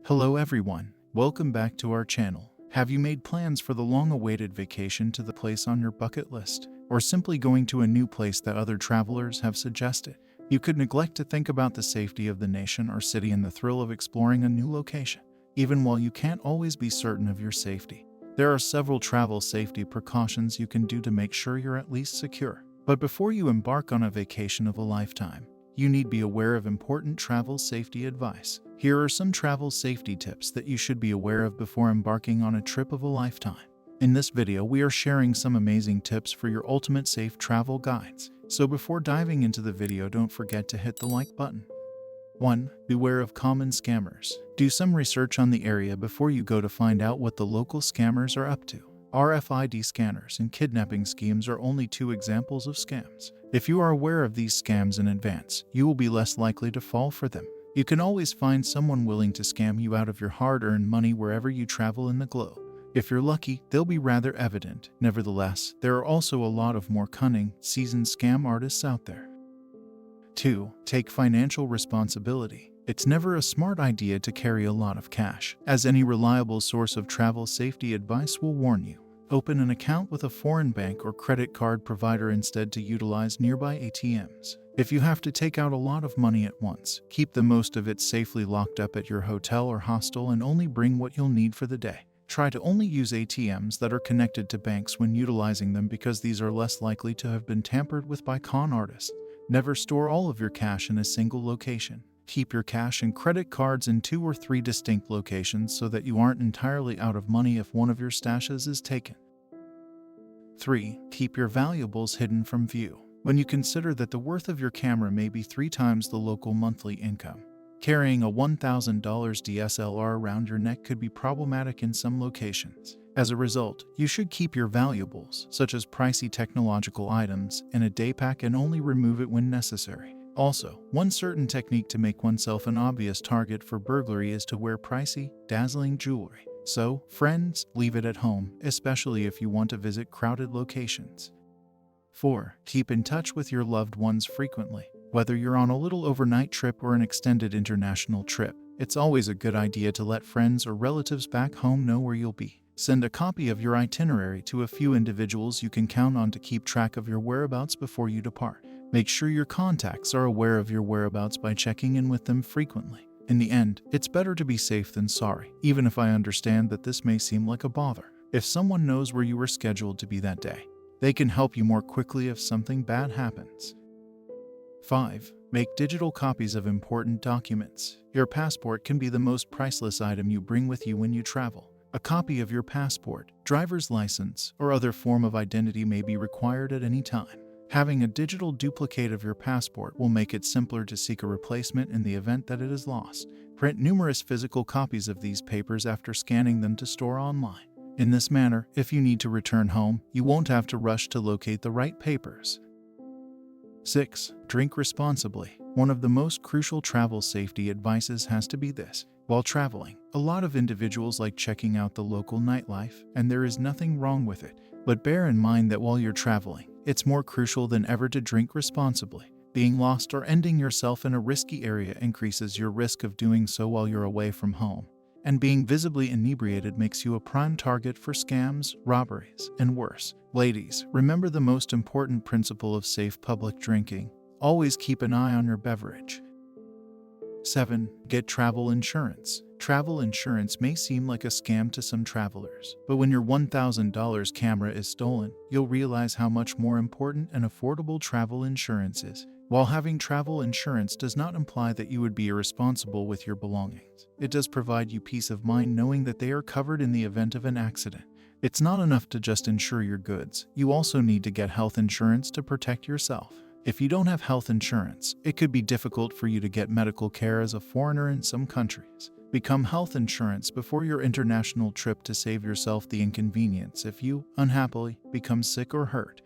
Hello everyone, welcome back to our channel. Have you made plans for the long-awaited vacation to the place on your bucket list, or simply going to a new place that other travelers have suggested? You could neglect to think about the safety of the nation or city and the thrill of exploring a new location, even while you can't always be certain of your safety. There are several travel safety precautions you can do to make sure you're at least secure. But before you embark on a vacation of a lifetime, you need to be aware of important travel safety advice. Here are some travel safety tips that you should be aware of before embarking on a trip of a lifetime. In this video, we are sharing some amazing tips for your ultimate safe travel guides. So before diving into the video, don't forget to hit the like button. 1. Beware of common scammers. Do some research on the area before you go to find out what the local scammers are up to. RFID scanners and kidnapping schemes are only two examples of scams. If you are aware of these scams in advance, you will be less likely to fall for them. You can always find someone willing to scam you out of your hard-earned money wherever you travel in the globe. If you're lucky, they'll be rather evident. Nevertheless, there are also a lot of more cunning, seasoned scam artists out there. 2. Take financial responsibility. It's never a smart idea to carry a lot of cash, as any reliable source of travel safety advice will warn you. Open an account with a foreign bank or credit card provider instead to utilize nearby ATMs. If you have to take out a lot of money at once, keep the most of it safely locked up at your hotel or hostel and only bring what you'll need for the day. Try to only use ATMs that are connected to banks when utilizing them because these are less likely to have been tampered with by con artists. Never store all of your cash in a single location. Keep your cash and credit cards in 2 or 3 distinct locations so that you aren't entirely out of money if one of your stashes is taken. 3. Keep your valuables hidden from view. When you consider that the worth of your camera may be 3 times the local monthly income, carrying a $1,000 DSLR around your neck could be problematic in some locations. As a result, you should keep your valuables, such as pricey technological items, in a day pack and only remove it when necessary. Also, one certain technique to make oneself an obvious target for burglary is to wear pricey, dazzling jewelry. So, friends, leave it at home, especially if you want to visit crowded locations. 4. Keep in touch with your loved ones frequently. Whether you're on a little overnight trip or an extended international trip, it's always a good idea to let friends or relatives back home know where you'll be. Send a copy of your itinerary to a few individuals you can count on to keep track of your whereabouts before you depart. Make sure your contacts are aware of your whereabouts by checking in with them frequently. In the end, it's better to be safe than sorry, even if I understand that this may seem like a bother. If someone knows where you were scheduled to be that day, they can help you more quickly if something bad happens. 5. Make digital copies of important documents. Your passport can be the most priceless item you bring with you when you travel. A copy of your passport, driver's license, or other form of identity may be required at any time. Having a digital duplicate of your passport will make it simpler to seek a replacement in the event that it is lost. Print numerous physical copies of these papers after scanning them to store online. In this manner, if you need to return home, you won't have to rush to locate the right papers. 6. Drink responsibly. One of the most crucial travel safety advices has to be this. While traveling, a lot of individuals like checking out the local nightlife, and there is nothing wrong with it. But bear in mind that while you're traveling, it's more crucial than ever to drink responsibly. Being lost or ending yourself in a risky area increases your risk of doing so while you're away from home. And being visibly inebriated makes you a prime target for scams, robberies, and worse. Ladies, remember the most important principle of safe public drinking. Always keep an eye on your beverage. 7. Get travel insurance. Travel insurance may seem like a scam to some travelers, but when your $1,000 camera is stolen, you'll realize how much more important and affordable travel insurance is. While having travel insurance does not imply that you would be irresponsible with your belongings, it does provide you peace of mind knowing that they are covered in the event of an accident. It's not enough to just insure your goods. You also need to get health insurance to protect yourself. If you don't have health insurance, it could be difficult for you to get medical care as a foreigner in some countries. Become health insurance before your international trip to save yourself the inconvenience if you, unhappily, become sick or hurt.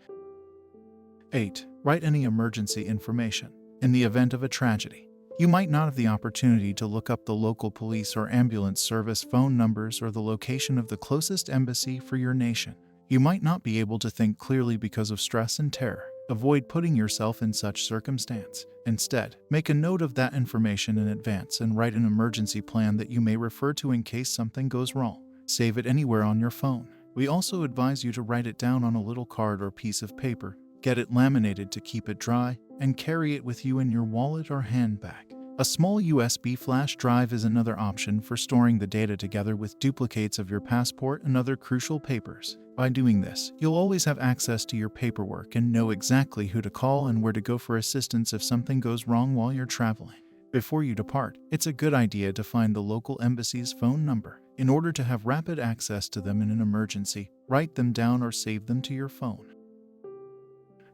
8. Write any emergency information. In the event of a tragedy, you might not have the opportunity to look up the local police or ambulance service phone numbers or the location of the closest embassy for your nation. You might not be able to think clearly because of stress and terror. Avoid putting yourself in such circumstance. Instead, make a note of that information in advance and write an emergency plan that you may refer to in case something goes wrong. Save it anywhere on your phone. We also advise you to write it down on a little card or piece of paper, get it laminated to keep it dry, and carry it with you in your wallet or handbag. A small USB flash drive is another option for storing the data together with duplicates of your passport and other crucial papers. By doing this, you'll always have access to your paperwork and know exactly who to call and where to go for assistance if something goes wrong while you're traveling. Before you depart, it's a good idea to find the local embassy's phone number. In order to have rapid access to them in an emergency, write them down or save them to your phone.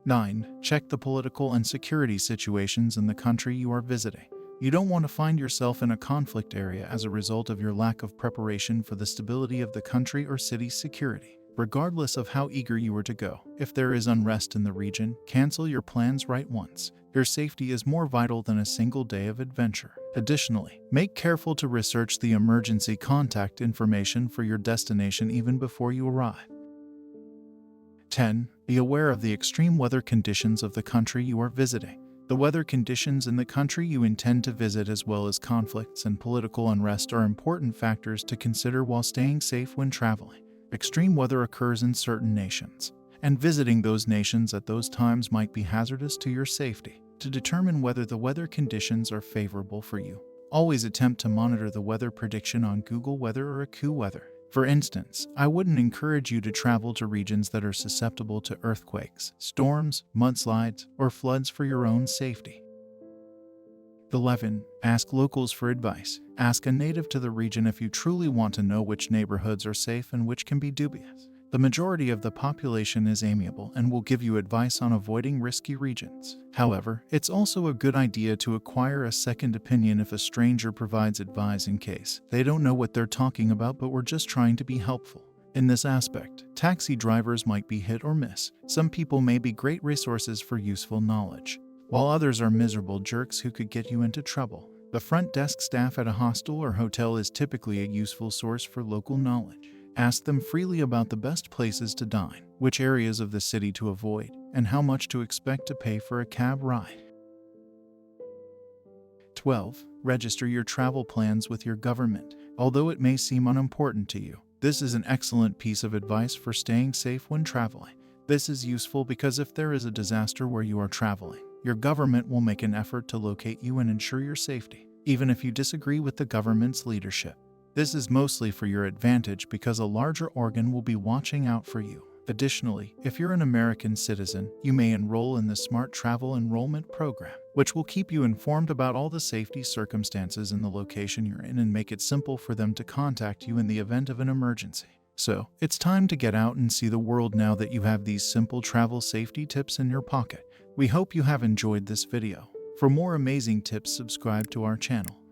9. Check the political and security situations in the country you are visiting. You don't want to find yourself in a conflict area as a result of your lack of preparation for the stability of the country or city's security. Regardless of how eager you are to go, if there is unrest in the region, cancel your plans right once. Your safety is more vital than a single day of adventure. Additionally, make careful to research the emergency contact information for your destination even before you arrive. 10. Be aware of the extreme weather conditions of the country you are visiting. The weather conditions in the country you intend to visit, as well as conflicts and political unrest, are important factors to consider while staying safe when traveling. Extreme weather occurs in certain nations, and visiting those nations at those times might be hazardous to your safety. To determine whether the weather conditions are favorable for you, always attempt to monitor the weather prediction on Google Weather or AccuWeather. For instance, I wouldn't encourage you to travel to regions that are susceptible to earthquakes, storms, mudslides, or floods for your own safety. 11. Ask locals for advice. Ask a native to the region if you truly want to know which neighborhoods are safe and which can be dubious. The majority of the population is amiable and will give you advice on avoiding risky regions. However, it's also a good idea to acquire a second opinion if a stranger provides advice in case they don't know what they're talking about but were just trying to be helpful. In this aspect, taxi drivers might be hit or miss. Some people may be great resources for useful knowledge, while others are miserable jerks who could get you into trouble. The front desk staff at a hostel or hotel is typically a useful source for local knowledge. Ask them freely about the best places to dine, which areas of the city to avoid, and how much to expect to pay for a cab ride. 12. Register your travel plans with your government. Although it may seem unimportant to you, this is an excellent piece of advice for staying safe when traveling. This is useful because if there is a disaster where you are traveling, your government will make an effort to locate you and ensure your safety, even if you disagree with the government's leadership. This is mostly for your advantage because a larger organ will be watching out for you. Additionally, if you're an American citizen, you may enroll in the Smart Travel Enrollment Program, which will keep you informed about all the safety circumstances in the location you're in and make it simple for them to contact you in the event of an emergency. So, it's time to get out and see the world now that you have these simple travel safety tips in your pocket. We hope you have enjoyed this video. For more amazing tips, subscribe to our channel.